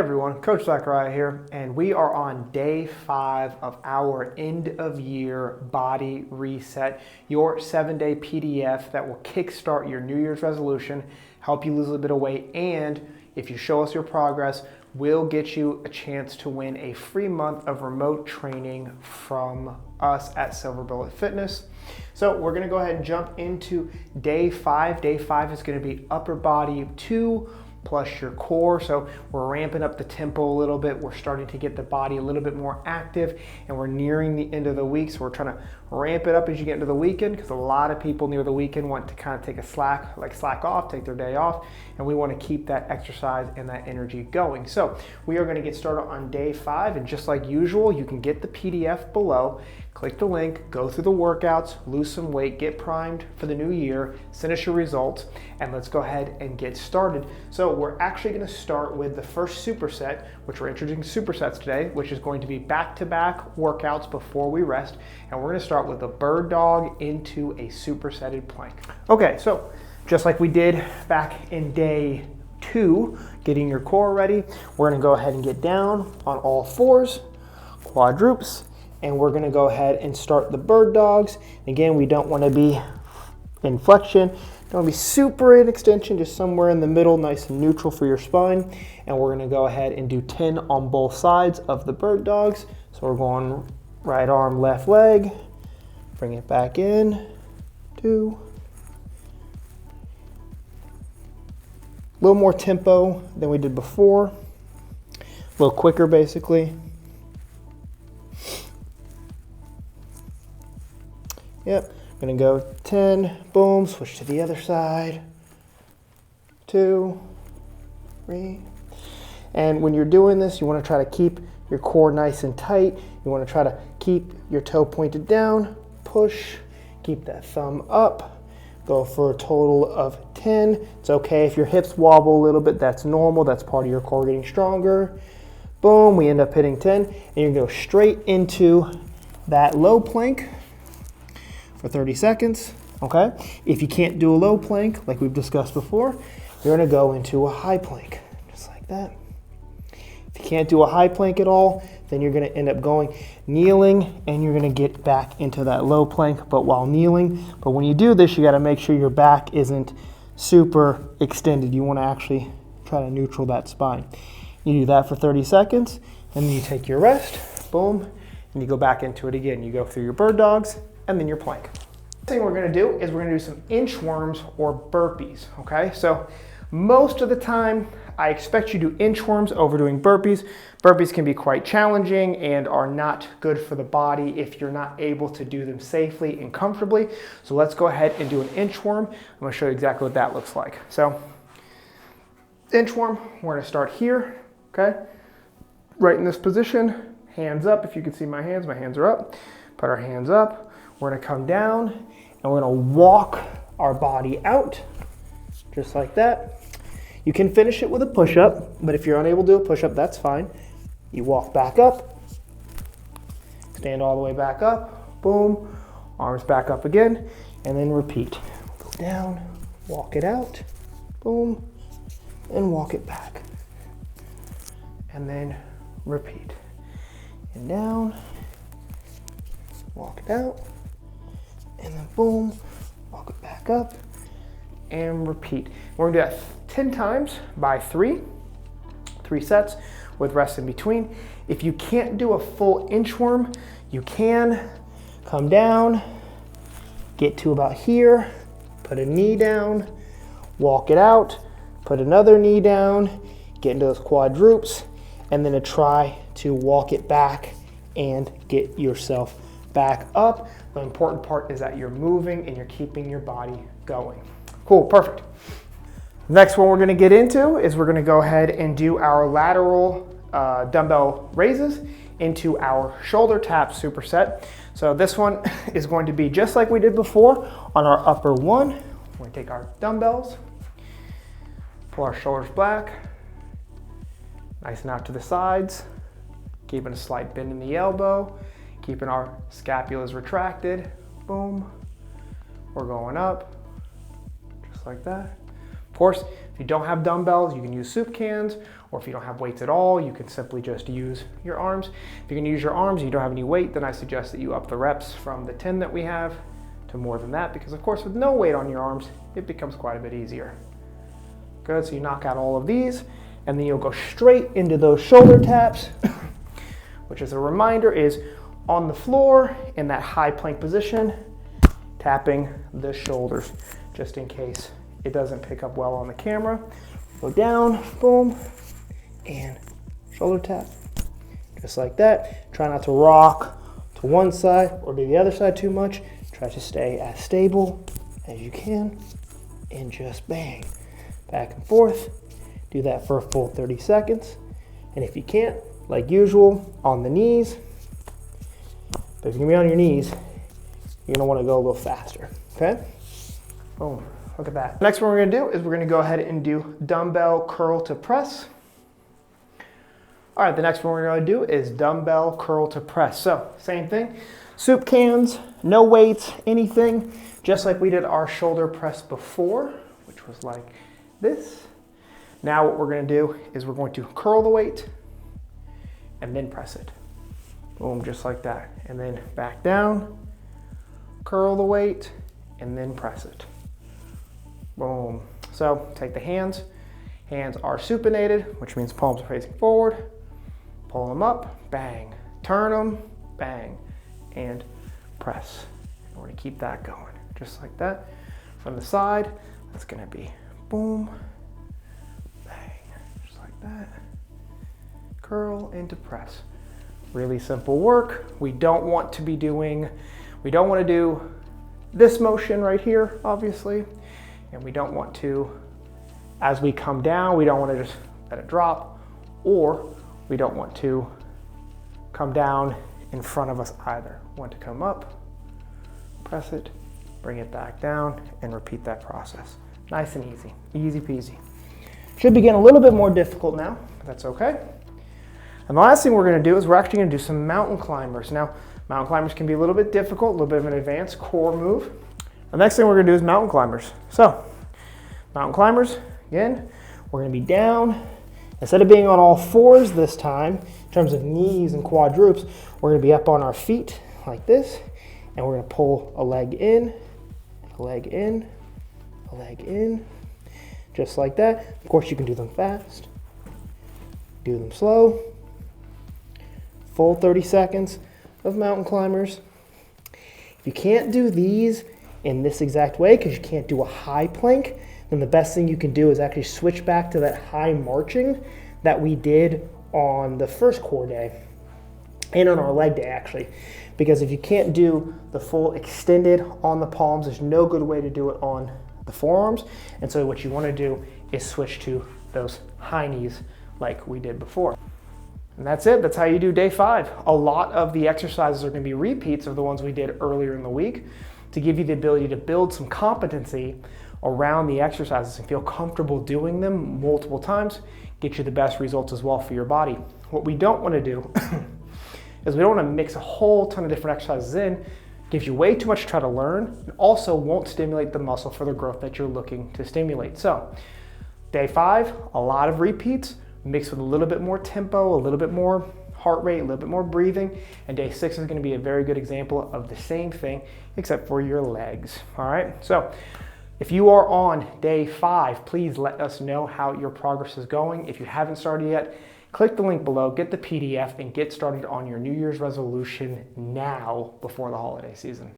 everyone, Coach Zachariah here, and we are on day 5 of our end of year body reset, your 7-day PDF that will kickstart your New Year's resolution, help you lose a little bit of weight, and if you show us your progress, we'll get you a chance to win a free month of remote training from us at Silver Bullet Fitness. So we're gonna go ahead and jump into day 5. Day 5 is gonna be upper body 2 plus your core. So we're ramping up the tempo a little bit. We're starting to get the body a little bit more active, and we're nearing the end of the week. So we're trying to ramp it up as you get into the weekend, because a lot of people near the weekend want to kind of take a slack off, take their day off, and we want to keep that exercise and that energy going. So we are going to get started on day 5, and just like usual, you can get the PDF below. Click the link, go through the workouts, lose some weight, get primed for the new year, send us your results, and let's go ahead and get started. So we're actually going to start with the first superset, which we're introducing supersets today, which is going to be back-to-back workouts before we rest. And we're going to start with a bird dog into a supersetted plank. Okay, so just like we did back in day 2, getting your core ready, we're going to go ahead and get down on all fours, quadrupes, and we're going to go ahead and start the bird dogs. Again, we don't want to be in flexion, don't want to be super in extension, just somewhere in the middle, nice and neutral for your spine. And we're going to go ahead and do 10 on both sides of the bird dogs. So we're going right arm, left leg, bring it back in, 2. A little more tempo than we did before, a little quicker basically. Yep, I'm gonna go 10, boom, switch to the other side, 2, 3. And when you're doing this, you wanna try to keep your core nice and tight. You wanna try to keep your toe pointed down, push, keep that thumb up, go for a total of 10. It's okay if your hips wobble a little bit, that's normal, that's part of your core getting stronger. Boom, we end up hitting 10, and you go straight into that low plank for 30 seconds, okay? If you can't do a low plank, like we've discussed before, you're gonna go into a high plank, just like that. If you can't do a high plank at all, then you're gonna end up going kneeling, and you're gonna get back into that low plank, but while kneeling. But when you do this, you gotta make sure your back isn't super extended. You wanna actually try to neutral that spine. You do that for 30 seconds, and then you take your rest, boom, and you go back into it again. You go through your bird dogs, and then your plank. The thing we're gonna do is we're gonna do some inchworms or burpees, okay? So most of the time, I expect you to do inchworms over doing burpees. Burpees can be quite challenging and are not good for the body if you're not able to do them safely and comfortably. So let's go ahead and do an inchworm. I'm gonna show you exactly what that looks like. So inchworm, we're gonna start here, okay? Right in this position, hands up. If you can see my hands are up. Put our hands up. We're gonna come down and we're gonna walk our body out, just like that. You can finish it with a push-up, but if you're unable to do a push-up, that's fine. You walk back up, stand all the way back up, boom, arms back up again, and then repeat. Go down, walk it out, boom, and walk it back. And then repeat. And down, walk it out, and then boom, walk it back up, and repeat. We're gonna do that 10 times by 3 sets with rest in between. If you can't do a full inchworm, you can come down, get to about here, put a knee down, walk it out, put another knee down, get into those quadrupes, and then try to walk it back and get yourself back up. The important part is that you're moving and you're keeping your body going. Cool, perfect. Next one we're gonna get into is we're gonna go ahead and do our lateral dumbbell raises into our shoulder tap superset. So this one is going to be just like we did before on our upper one. We're gonna take our dumbbells, pull our shoulders back, nice and out to the sides, keeping a slight bend in the elbow, keeping our scapulas retracted, boom. We're going up, just like that. Of course, if If you don't have dumbbells, you can use soup cans, or if you don't have weights at all, you can simply just use your arms. If you're gonna use your arms and you don't have any weight, then I suggest that you up the reps from the 10 that we have to more than that, because of course with no weight on your arms, it becomes quite a bit easier. Good, so you knock out all of these, and then you'll go straight into those shoulder taps, which as a reminder is on the floor in that high plank position, tapping the shoulders, just in case it doesn't pick up well on the camera. Go down, boom, and shoulder tap, just like that. Try not to rock to one side or to the other side too much. Try to stay as stable as you can, and just bang, back and forth. Do that for a full 30 seconds. And if you can't, like usual, on the knees. But if you're gonna be on your knees, you're gonna wanna go a little faster, okay? Boom. Look at that. Next one we're gonna do is we're gonna go ahead and do dumbbell curl to press. All right, the next one we're gonna do is dumbbell curl to press. So, same thing, soup cans, no weights, anything, just like we did our shoulder press before, which was like this. Now what we're gonna do is we're going to curl the weight and then press it. Boom, just like that. And then back down, curl the weight, and then press it. Boom. So take the hands. Hands are supinated, which means palms are facing forward. Pull them up, bang. Turn them, bang. And press. And we're gonna keep that going, just like that. From the side, that's gonna be boom, bang, just like that. Curl into press. Really simple work. We don't want to do this motion right here, obviously. And we don't want to, as we come down, we don't want to just let it drop, or we don't want to come down in front of us either. We want to come up, press it, bring it back down, and repeat that process. Nice and easy, easy peasy. Should be getting a little bit more difficult now, but that's okay. And the last thing we're gonna do is we're actually gonna do some mountain climbers. Now, mountain climbers can be a little bit difficult, a little bit of an advanced core move. The next thing we're gonna do is mountain climbers. So, mountain climbers, again, we're gonna be down. Instead of being on all fours this time, in terms of knees and quadrupes, we're gonna be up on our feet like this, and we're gonna pull a leg in, a leg in, a leg in, just like that. Of course, you can do them fast, do them slow. Full 30 seconds of mountain climbers. If you can't do these in this exact way, because you can't do a high plank, then the best thing you can do is actually switch back to that high marching that we did on the first core day and on our leg day actually. Because if you can't do the full extended on the palms, there's no good way to do it on the forearms. And so what you want to do is switch to those high knees like we did before. And that's it. That's how you do day 5. A lot of the exercises are going to be repeats of the ones we did earlier in the week to give you the ability to build some competency around the exercises and feel comfortable doing them multiple times, get you the best results as well for your body. What we don't want to do is we don't want to mix a whole ton of different exercises in. Gives you way too much to try to learn, and also won't stimulate the muscle for the growth that you're looking to stimulate. So day 5, a lot of repeats, mixed with a little bit more tempo, a little bit more heart rate, a little bit more breathing, and day 6 is going to be a very good example of the same thing, except for your legs. All right, so if you are on day 5, please let us know how your progress is going. If you haven't started yet, click the link below, get the PDF, and get started on your New Year's resolution now before the holiday season.